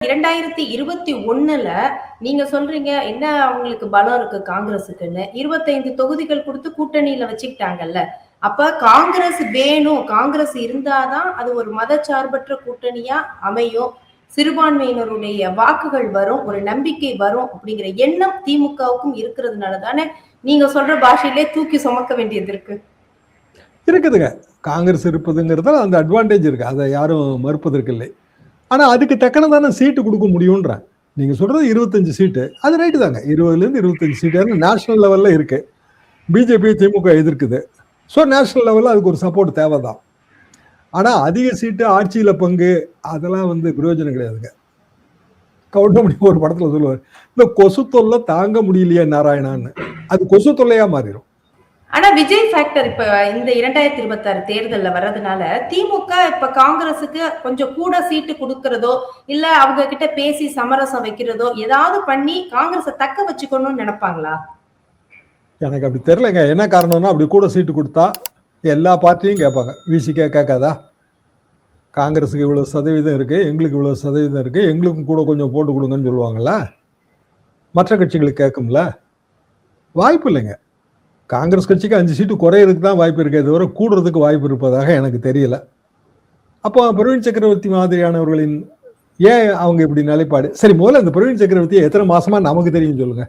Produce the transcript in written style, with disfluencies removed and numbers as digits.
2021ல நீங்க சொல்றீங்க என்ன அவங்களுக்கு பலம் இருக்கு காங்கிரஸுக்குன்னு. 25 தொகுதிகள் குடுத்து கூட்டணியில வச்சுக்கிட்டாங்கல்ல. அப்ப காங்கிரஸ் வேணும். காங்கிரஸ் இருந்தாதான் அது ஒரு மதச்சார்பற்ற கூட்டணியா அமையும். சிறுபான்மையினருடைய வாக்குகள் வரும். ஒரு நம்பிக்கை வரும் அப்படிங்கிற எண்ணம் திமுகவுக்கும் இருக்கிறதுனால தானே நீங்க சொல்ற பாஷையிலே தூக்கி சுமக்க வேண்டியது இருக்கு. இருக்குதுங்க. காங்கிரஸ் இருப்பதுங்கிறதுல அந்த அட்வான்டேஜ் இருக்கு. அதை யாரும் மறுப்பதற்கு இல்லை. ஆனா அதுக்கு தக்கனதான சீட்டு கொடுக்க முடியும்ன்ற. நீங்க சொல்றது 25 சீட்டு. அது ரைட்டு தாங்க. 20லேருந்து 25 சீட்டு நேஷனல் லெவல்ல இருக்கு. பிஜேபி திமுக எதிர்க்குது. ஸோ நேஷனல் லெவலில் அதுக்கு ஒரு சப்போர்ட் தேவைதான். ஆனா அதிக சீட்டு ஆட்சியில பங்கு அதெல்லாம் பிரயோஜனம் கிடையாதுங்க. கவுண்டமணி ஒரு படத்துல சொல்லுவார், இந்த கொசு தொல்லை தாங்க முடியலையே நாராயணான்னு. அது கொசு தொல்லையா மாறிடும். ஆனா விஜய் ஃபேக்டர் இப்ப இந்த 2026 தேர்தல்ல வர்றதுனால திமுக இப்ப காங்கிரஸுக்கு கொஞ்சம் கூட சீட்டு கொடுக்கறதோ இல்ல அவங்க கிட்ட பேசி சமரசம் வைக்கிறதோ ஏதாவது பண்ணி காங்கிரஸை தக்க வச்சுக்கணும்னு நினைப்பாங்களா? எனக்கு அப்படி தெரியலங்க. என்ன காரணம்னா அப்படி கூட சீட்டு கொடுத்தா எல்லா பார்ட்டியும் கேட்பாங்க. விசிகே கேட்காதா? காங்கிரஸுக்கு இவ்வளவு சதவீதம் இருக்கு, எங்களுக்கு இவ்வளவு சதவீதம் இருக்கு, எங்களுக்கும் கூட கொஞ்சம் போட்டு கொடுங்கன்னு சொல்லுவாங்கல்ல. மற்ற கட்சிகளுக்கு கேட்கும்ல. வாய்ப்பு இல்லைங்க. காங்கிரஸ் கட்சிக்கு 5 சீட்டு குறையிறதுக்கு தான் வாய்ப்பு இருக்கே தவிர கூடுறதுக்கு வாய்ப்பு இருப்பதாக எனக்கு தெரியல. அப்போ பிரவீன் சக்கரவர்த்தி மாதிரியானவர்களின் ஏன் அவங்க இப்படி நிலைப்பாடு? சரி, முதல்ல இந்த பிரவீன் சக்கரவர்த்தி எத்தனை மாசமா நமக்கு தெரியும் சொல்லுங்க.